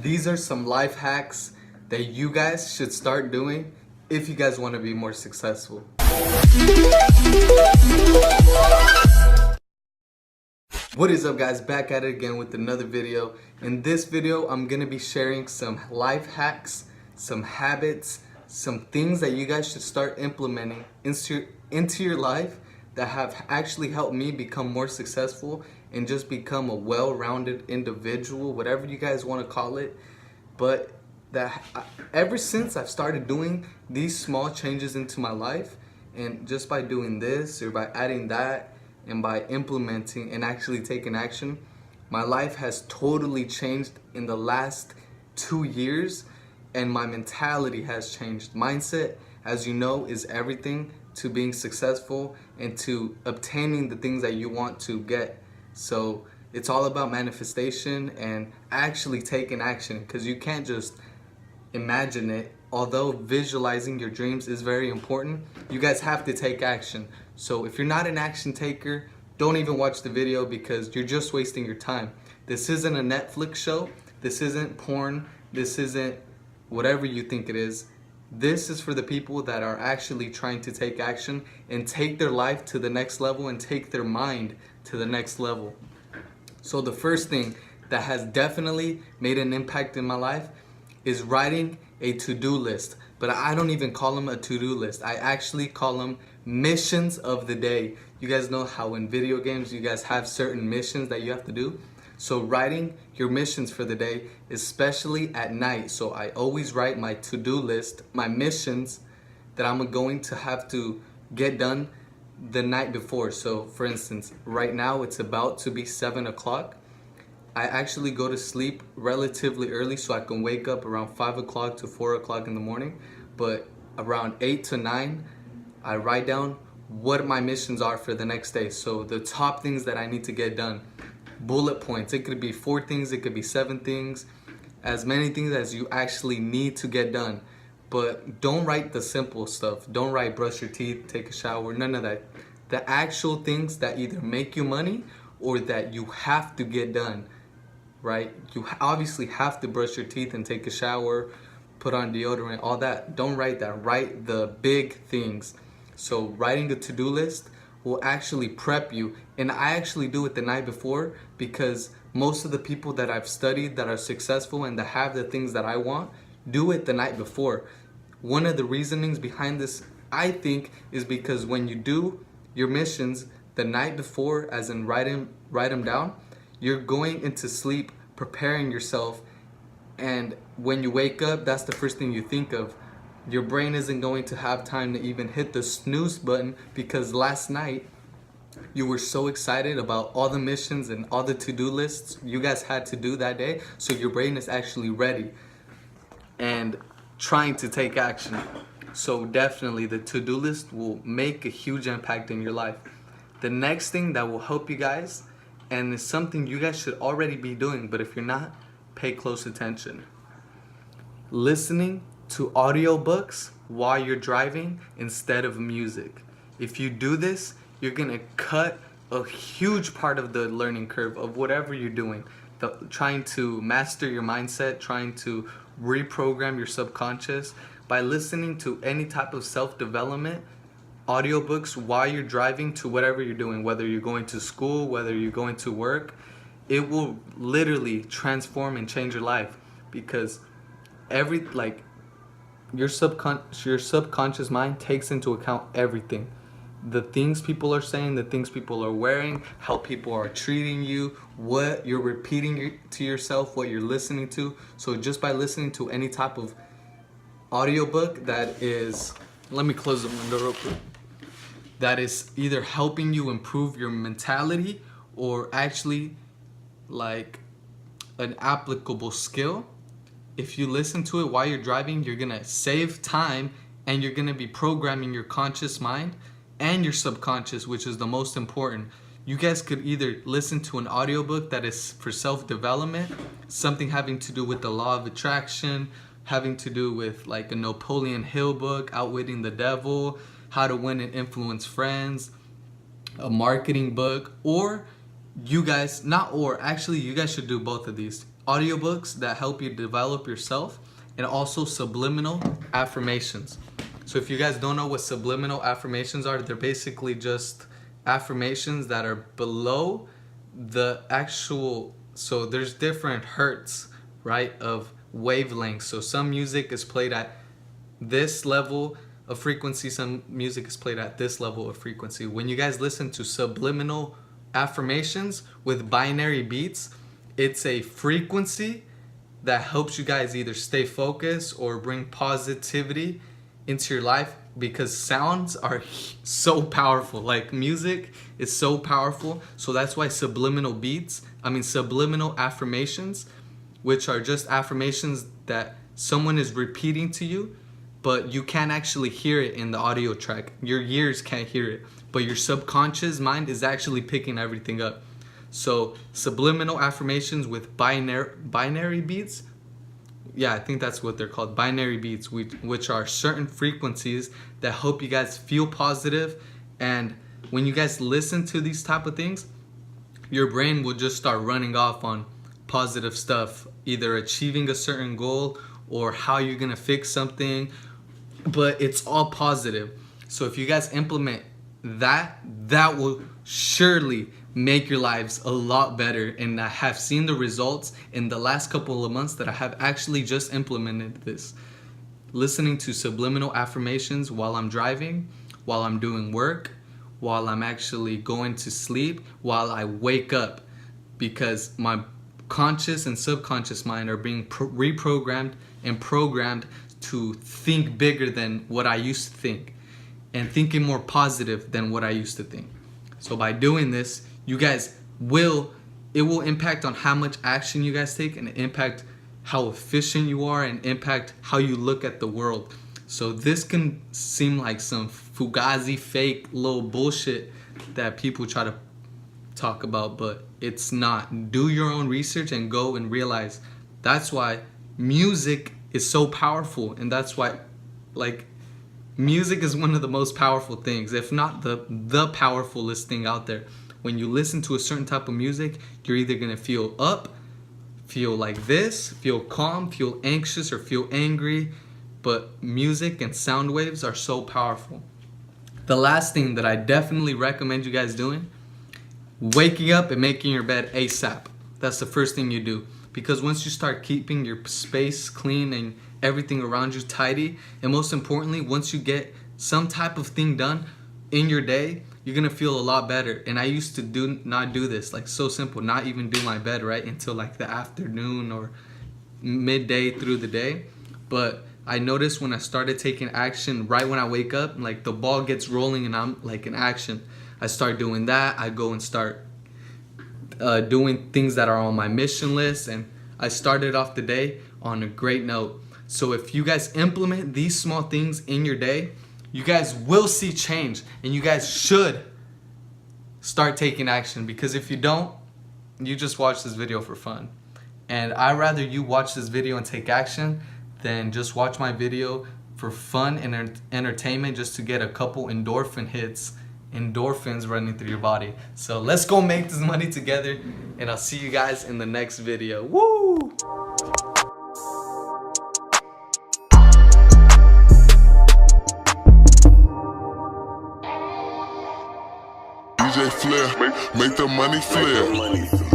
These are some life hacks that you guys should start doing if you guys want to be more successful. What is up, guys? Back at it again with another video. In this video, I'm gonna be sharing some life hacks, some habits, some things that you guys should start implementing into your life that have actually helped me become more successful and just become a well-rounded individual, whatever you guys want to call it. But that ever since I've started doing these small changes into my life, and just by doing this or by adding that and by implementing and actually taking action, my life has totally changed in the last 2 years, and my mentality has changed. Mindset, as you know, is everything to being successful and to obtaining the things that you want to get. So it's all about manifestation and actually taking action, because you can't just imagine it. Although visualizing your dreams is very important, you guys have to take action. So if you're not an action taker, don't even watch the video, because you're just wasting your time. This isn't a Netflix show. This isn't porn. This isn't whatever you think it is. This is for the people that are actually trying to take action and take their life to the next level and take their mind to the next level. So the first thing that has definitely made an impact in my life is writing a to-do list. But I don't even call them a to-do list. I actually call them missions of the day. You guys know how in video games you guys have certain missions that you have to do? So writing your missions for the day, especially at night. So I always write my to-do list, my missions that I'm going to have to get done the night before. So for instance, right now it's about to be 7 o'clock. I actually go to sleep relatively early so I can wake up around 5 o'clock to 4 o'clock in the morning. But around 8 to 9, I write down what my missions are for the next day. So the top things that I need to get done. Bullet points. It could be 4 things, it could be 7 things, as many things as you actually need to get done. But don't write the simple stuff. Don't write brush your teeth, take a shower, none of that. The actual things that either make you money or that you have to get done, right? You obviously have to brush your teeth and take a shower, put on deodorant, all that. Don't write that. Write the big things. So writing a to-do list will actually prep you. And I actually do it the night before, because most of the people that I've studied that are successful and that have the things that I want do it the night before. One of the reasonings behind this, I think, is because when you do your missions the night before, as in write them down, you're going into sleep preparing yourself, and when you wake up, that's the first thing you think of. Your brain isn't going to have time to even hit the snooze button, because last night you were so excited about all the missions and all the to-do lists you guys had to do that day. So your brain is actually ready and trying to take action. So definitely the to-do list will make a huge impact in your life. The next thing that will help you guys, and it's something you guys should already be doing, but if you're not, pay close attention. Listening to audiobooks while you're driving instead of music. If you do this, you're gonna cut a huge part of the learning curve of whatever you're doing. Trying to master your mindset, trying to reprogram your subconscious by listening to any type of self-development audiobooks while you're driving to whatever you're doing, whether you're going to school, whether you're going to work. It will literally transform and change your life, because your subconscious mind takes into account everything. The things people are saying, the things people are wearing, how people are treating you, what you're repeating to yourself, what you're listening to. So just by listening to any type of audiobook that is, let me close the window real quick, that is either helping you improve your mentality or actually like an applicable skill, if you listen to it while you're driving, you're gonna save time, and you're gonna be programming your conscious mind and your subconscious, which is the most important. You guys could either listen to an audiobook that is for self-development, something having to do with the law of attraction, having to do with like a Napoleon Hill book, Outwitting the Devil, How to Win and Influence Friends, a marketing book, or you guys, you guys should do both of these. audiobooks that help you develop yourself, and also subliminal affirmations. So if you guys don't know what subliminal affirmations are, they're basically just affirmations that are below the actual, so there's different hertz, right, of wavelengths. So some music is played at this level of frequency, some music is played at this level of frequency. When you guys listen to subliminal affirmations with binary beats, it's a frequency that helps you guys either stay focused or bring positivity into your life, because sounds are so powerful. Like, music is so powerful. So that's why subliminal affirmations, which are just affirmations that someone is repeating to you, but you can't actually hear it in the audio track. Your ears can't hear it, but your subconscious mind is actually picking everything up. So subliminal affirmations with binary beats, yeah, I think that's what they're called, binary beats, which are certain frequencies that help you guys feel positive. And when you guys listen to these type of things, your brain will just start running off on positive stuff, either achieving a certain goal or how you're gonna fix something, but it's all positive. So if you guys implement that, that will surely make your lives a lot better. And I have seen the results in the last couple of months that I have actually just implemented this. Listening to subliminal affirmations while I'm driving, while I'm doing work, while I'm actually going to sleep, while I wake up, because my conscious and subconscious mind are being reprogrammed and programmed to think bigger than what I used to think, and thinking more positive than what I used to think. So by doing this, you guys it will impact on how much action you guys take, and impact how efficient you are, and impact how you look at the world. So this can seem like some fugazi fake little bullshit that people try to talk about, but it's not. Do your own research and go and realize that's why music is so powerful, and that's why, like, music is one of the most powerful things, if not the powerfulest thing out there. When you listen to a certain type of music, you're either gonna feel up, feel like this, feel calm, feel anxious, or feel angry. But music and sound waves are so powerful. The last thing that I definitely recommend you guys doing, waking up and making your bed ASAP. That's the first thing you do. Because once you start keeping your space clean and everything around you tidy, and most importantly, once you get some type of thing done in your day, you're gonna feel a lot better. And I used to not do this, like, so simple, not even do my bed right until like the afternoon or midday through the day. But I noticed when I started taking action right when I wake up, like, the ball gets rolling and I'm like in action. I start doing that. I go and start doing things that are on my mission list, and I started off the day on a great note. So if you guys implement these small things in your day, you guys will see change, and you guys should start taking action. Because if you don't, you just watch this video for fun. And I'd rather you watch this video and take action than just watch my video for fun and entertainment, just to get a couple endorphins running through your body. So let's go make this money together, and I'll see you guys in the next video. Woo! DJ Flair, make the money flare.